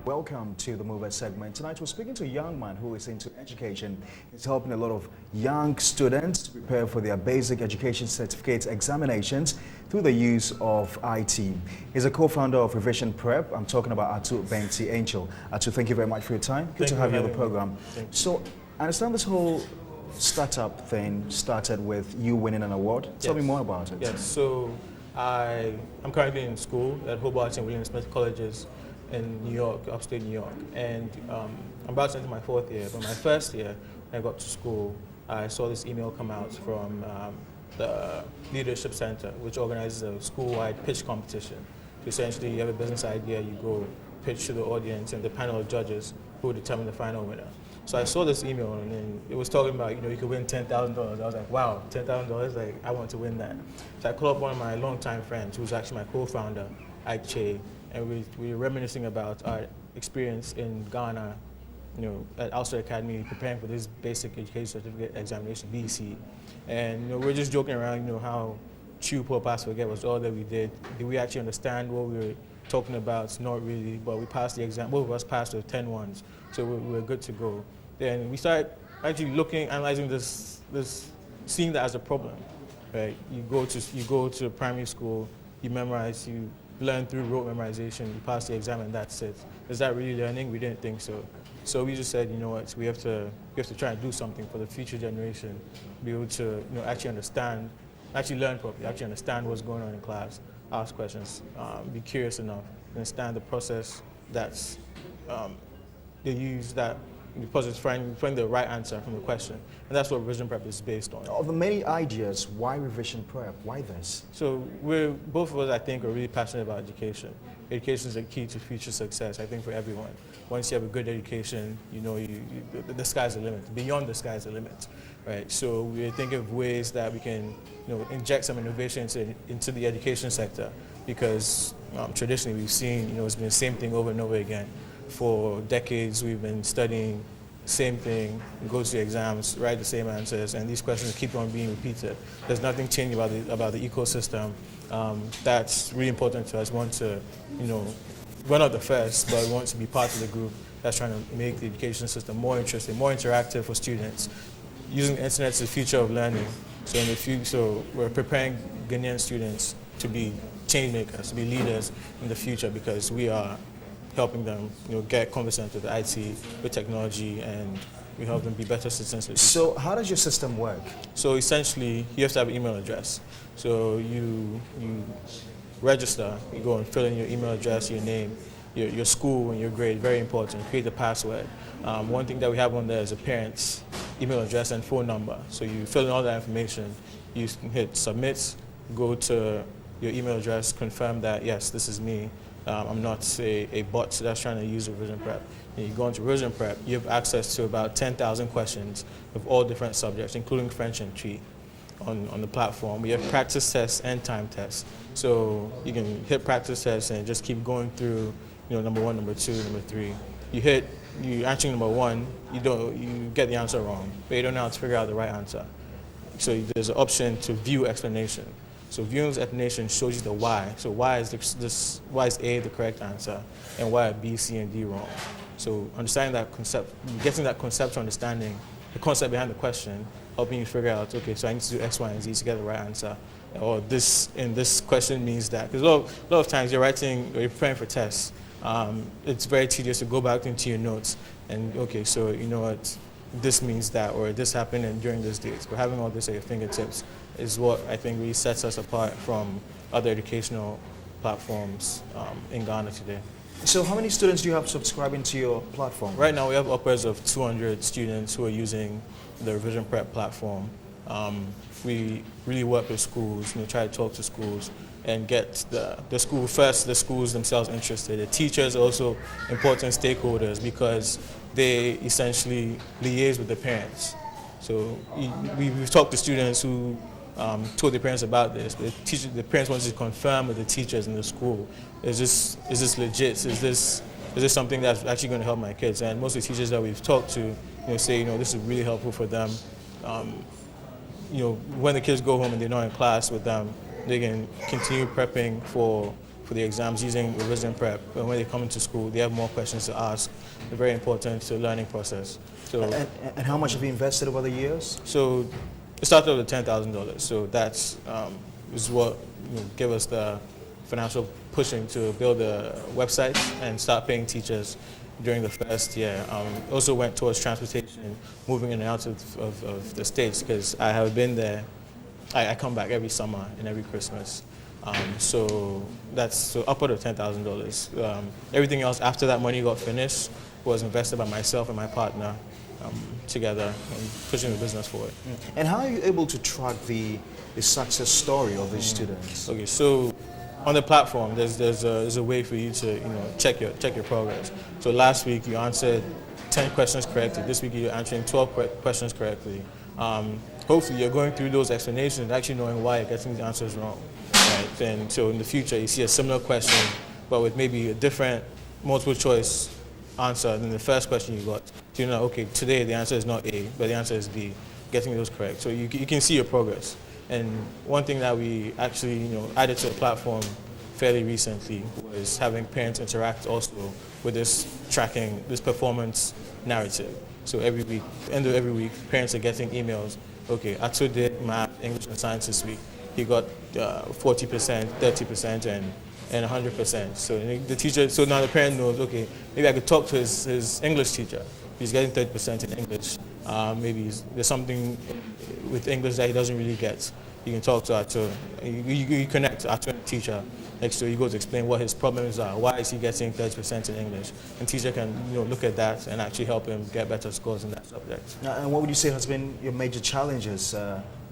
Welcome to the Mover segment. Tonight we're speaking to a young man who is into education. He's helping a lot of young students prepare for their basic education certificate examinations through the use of IT. He's a co-founder of REVISIONPREP. I'm talking about Bentsil, Enchill. Atu, thank you very much for your time. Good to have you on the program. So I understand this whole startup thing started with you winning an award. Tell me more about it. Yes, so I'm currently in school at Hobart and William Smith Colleges in New York, upstate New York, and I'm about to enter my 4th year. But my first year, when I got to school, I saw this email come out from the Leadership Center, which organizes a school-wide pitch competition. So essentially, you have a business idea, you go pitch to the audience and the panel of judges who will determine the final winner. So I saw this email and then it was talking about, you could win $10,000. I was like, wow, $10,000, like I want to win that. So I called up one of my longtime friends, who's actually my co-founder, Enchill, and we were reminiscing about our experience in Ghana, at Ulster Academy, preparing for this basic education certificate examination, BEC. And we're just joking around, how chew, poor, pass, forget was all that we did. Did we actually understand what we were talking about? Not really, but we passed the exam. Both of us passed with 10 ones, so we were good to go. Then we started actually analyzing this, seeing that as a problem. Right? You go to primary school, you memorize, you learn through rote memorization, you pass the exam, and that's it. Is that really learning? We didn't think so. So we just said, what, we have to try and do something for the future generation, be able to actually understand, actually learn properly, actually understand what's going on in class, ask questions, be curious enough, understand the process that's they use, that the process find the right answer from the question. And that's what REVISIONPREP is based on. Of the many ideas, why REVISIONPREP? Why this? So both of us, I think, are really passionate about education. Education is the key to future success, I think, for everyone. Once you have a good education, the sky's the limit. Beyond the sky's the limit, right? So we're thinking of ways that we can, inject some innovation into the education sector, because traditionally we've seen, it's been the same thing over and over again. For decades, we've been studying the same thing, go to the exams, write the same answers, and these questions keep on being repeated. There's nothing changing about the ecosystem. That's really important to us. We want to, we're not the first, but we want to be part of the group that's trying to make the education system more interesting, more interactive for students. Using the internet is the future of learning. So in the future, we're preparing Ghanaian students to be change makers, to be leaders in the future, because we are helping them, get conversant with IT, with technology, and we help them be better citizens. So how does your system work? So essentially, you have to have an email address. So you register, you go and fill in your email address, your name, your school, and your grade, very important. Create a password. One thing that we have on there is a parent's email address and phone number. So you fill in all that information, you hit submit, go to your email address, confirm that, yes, this is me. I'm not a bot that's trying to use REVISIONPREP. You go into REVISIONPREP, you have access to about 10,000 questions of all different subjects, including French and Tree on the platform. We have practice tests and time tests. So you can hit practice tests and just keep going through, number 1, number 2, number 3. You answering number 1, you get the answer wrong, but you don't know how to figure out the right answer. So there's an option to view explanation. So viewing the explanation shows you the why. So why is why is A the correct answer, and why are B, C, and D wrong? So understanding that concept, getting that conceptual understanding, the concept behind the question, helping you figure out, okay, so I need to do X, Y, and Z to get the right answer, or this question means that. Because a lot of times you're preparing for tests. It's very tedious to go back into your notes and, okay, so what, this means that, or this happened and during this date. But having all this at your fingertips is what I think really sets us apart from other educational platforms in Ghana today. So how many students do you have subscribing to your platform? Right now we have upwards of 200 students who are using the REVISIONPREP platform. We really work with schools, try to talk to schools and get the schools themselves interested. The teachers are also important stakeholders because they essentially liaise with the parents. So we've talked to students who told their parents about this, but the parents wanted to confirm with the teachers in the school, is this legit? Is this something that's actually going to help my kids? And most of the teachers that we've talked to, say, this is really helpful for them. When the kids go home and they're not in class with them, they can continue prepping for for the exams using Revision Prep. But when they come into school, they have more questions to ask. They're very important to the learning process. So, and how much have you invested over the years? So it started with $10,000. So that's is what gave us the financial pushing to build a website and start paying teachers during the first year. Also went towards transportation, moving in and out of the States, because I have been there. I come back every summer and every Christmas. So that's upward of $10,000. Everything else after that money got finished was invested by myself and my partner together and pushing the business forward. And how are you able to track the success story of these students? Okay, so on the platform, there's a way for you to check your progress. So last week you answered 10 questions correctly. This week you're answering 12 questions correctly. Hopefully you're going through those explanations and actually knowing why you're getting the answers wrong. Right? And so in the future you see a similar question, but with maybe a different multiple choice answer than the first question you got. So you know, okay, today the answer is not A, but the answer is B. Getting those correct. So you can see your progress. And one thing that we actually added to the platform fairly recently was having parents interact also with this tracking, this performance narrative. So every week, end of every week, parents are getting emails. Okay, Atu did math, English, and science this week. He got 40%, 30%, and 100%. So the teacher, so now the parent knows. Okay, maybe I could talk to his English teacher. He's getting 30% in English. Maybe there's something with English that he doesn't really get. You can talk to Atu. You connect Atu and the teacher. Next to you go to explain what his problems are. Why is he getting 30% in English? And teacher can look at that and actually help him get better scores in that subject. And what would you say has been your major challenges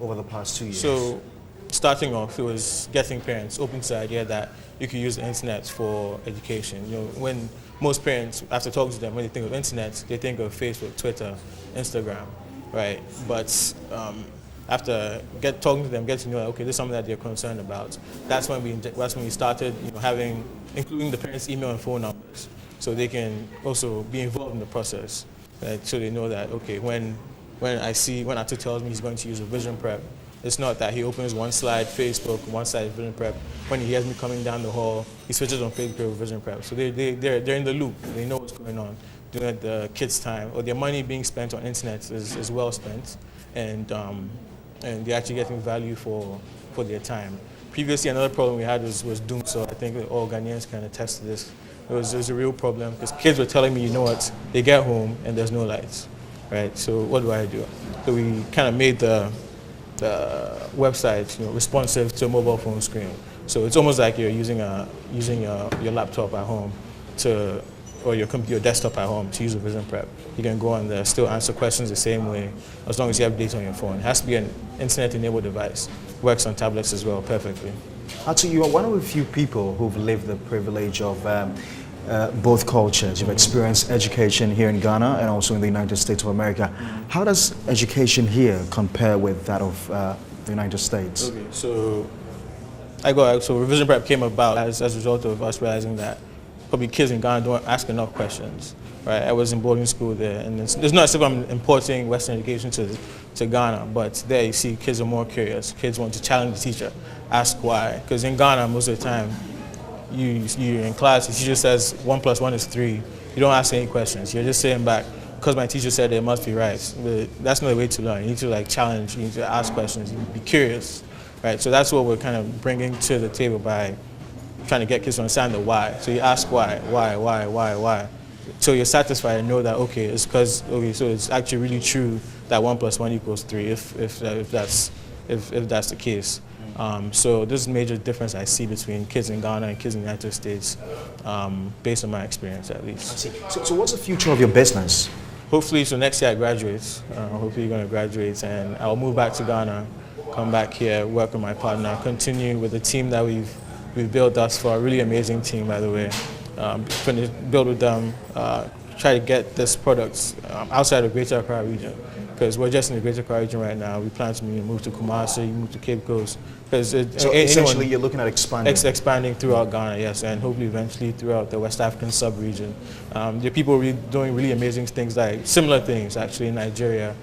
over the past 2 years? So starting off, it was getting parents open to the idea that you could use the internet for education. When most parents, after talking to them, when they think of internet, they think of Facebook, Twitter, Instagram, right? But after talking to them, get to know, okay, this is something that they're concerned about. That's when we started, including the parents' email and phone numbers, so they can also be involved in the process. Right? So they know that, okay, when Atu tells me he's going to use Revision Prep, it's not that he opens one slide Facebook, one slide Revision Prep. When he hears me coming down the hall, he switches on Facebook to Revision Prep. So they're in the loop. They know what's going on. During the kids' time, or their money being spent on internet is well spent, and they're actually getting value for their time. Previously, another problem we had was doom. So I think all Ghanaians can attest to this. It was a real problem because kids were telling me, you know what, they get home and there's no lights, right? So what do I do? So we kind of made the website responsive to a mobile phone screen. So it's almost like you're using your laptop at home or your desktop at home to use Revision Prep. You can go on there, still answer questions the same way, as long as you have data on your phone. It has to be an internet-enabled device. Works on tablets as well, perfectly. Atu, you are one of the few people who've lived the privilege of both cultures. You've experienced education here in Ghana and also in the United States of America. How does education here compare with that of the United States? Okay, so Revision Prep came about as a result of us realizing that probably kids in Ghana don't ask enough questions, right? I was in boarding school there, and it's not as if I'm importing Western education to Ghana, but there you see kids are more curious. Kids want to challenge the teacher, ask why. Because in Ghana, most of the time, you're in class, the teacher says 1 + 1 is 3. You don't ask any questions. You're just saying back, because my teacher said it must be right. But that's not the way to learn. You need to challenge, you need to ask questions, you need to be curious, right? So that's what we're kind of bringing to the table by trying to get kids to understand the why. So you ask why, so you're satisfied and know that, okay, it's because, okay, so it's actually really true that 1 + 1 = 3 if that's the case. So this is a major difference I see between kids in Ghana and kids in the United States, based on my experience at least. I see. So what's the future of your business? Hopefully, so next year I graduate. Hopefully you're going to graduate and I'll move back to Ghana, come back here, work with my partner, continue with the team that we've built thus far. A really amazing team, by the way. Build with them, try to get this product outside of Greater Accra region, because we're just in the Greater Accra region right now. We plan to move to Kumasi, move to Cape Coast. So essentially you're looking at expanding? Expanding throughout Ghana, yes, and hopefully eventually throughout the West African sub-region. There are people doing really amazing things, like similar things actually in Nigeria.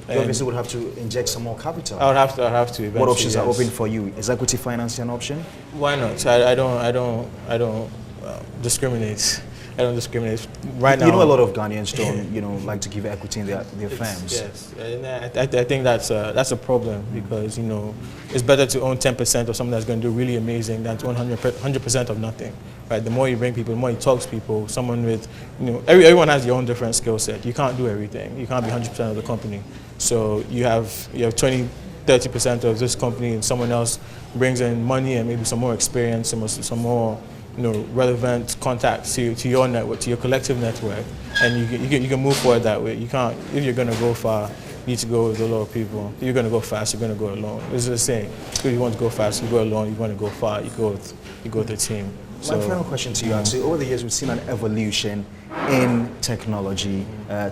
You obviously would have to inject some more capital. I'd have to. What options yes. are open for you? Is equity financing an option? Why not? I don't discriminate. I don't discriminate. Right now, you know, a lot of Ghanaians don't, you know, like to give equity in their firms. Yes, and I think that's a problem, because, you know, it's better to own 10% of something that's going to do really amazing than to own 100% of nothing. Right? The more you bring people, the more you talk to people. Someone with, you know, everyone has their own different skill set. You can't do everything. You can't be 100% of the company. So you have 20, 30% of this company, and someone else brings in money and maybe some more experience, some more, you know, relevant contacts to your network, to your collective network, and you can move forward that way. You can't, if you're going to go far, you need to go with a lot of people. If you're going to go fast, you're going to go alone. It's the same. If you want to go fast, you go alone. You want to go far, you go with a team. My final question to you, Atu, over the years we've seen an evolution in technology.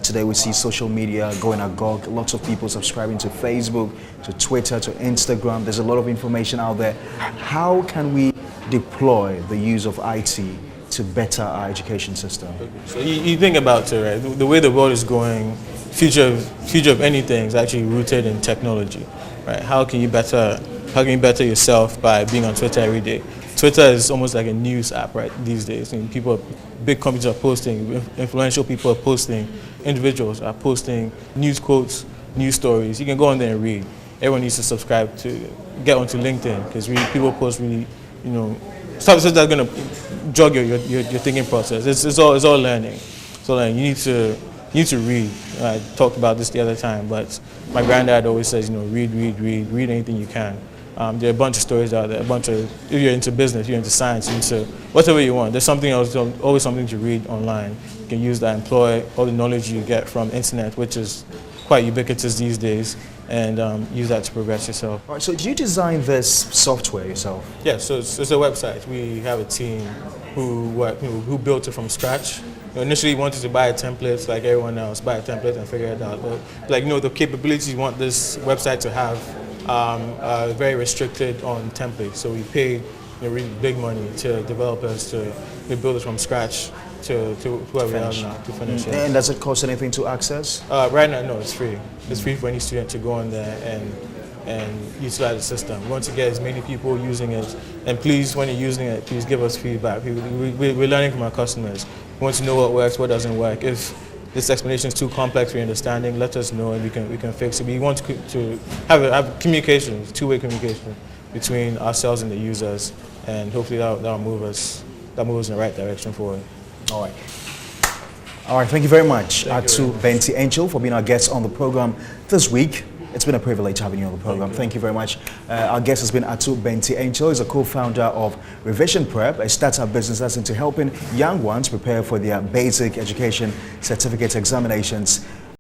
Today we see social media going agog, lots of people subscribing to Facebook, to Twitter, to Instagram. There's a lot of information out there. How can we deploy the use of IT to better our education system? So you think about it, right? The way the world is going, future of anything is actually rooted in technology, right? How can you better yourself by being on Twitter every day? Twitter is almost like a news app, right, these days. I mean, big companies are posting, influential people are posting, individuals are posting news quotes, news stories. You can go on there and read. Everyone needs to subscribe to, get onto LinkedIn, because people post really, you know, stuff that's going to jog your thinking process. It's all learning. So like, you need to read. I talked about this the other time, but my granddad always says, you know, read anything you can. There are a bunch of stories out there, if you're into business, you're into science, into whatever you want, there's something else, always something to read online. You can use that, employ all the knowledge you get from internet, which is quite ubiquitous these days, and use that to progress yourself. All right, so did you design this software yourself? Yeah, so it's a website. We have a team who built it from scratch. You know, initially wanted to buy a template like everyone else, buy a template and figure it out. But like, you know, the capabilities you want this website to have are very restricted on templates. So we paid, you know, really big money to developers to build it from scratch to where we are now, to finish it. And does it cost anything to access? Right now, no, it's free. It's free for any student to go on there and utilize the system. We want to get as many people using it, and please, when you're using it, please give us feedback. We're learning from our customers. We want to know what works, what doesn't work. If this explanation is too complex for your understanding, let us know and we can fix it. We want to have communication, two-way communication between ourselves and the users, and hopefully that'll move us in the right direction forward. All right. All right, thank you very much, Atu Enchill, for being our guest on the program this week. It's been a privilege having you on the program. Thank you very much. Our guest has been Atu Enchill. He's a co-founder of REVISIONPREP, a startup business that's into helping young ones prepare for their basic education certificate examinations.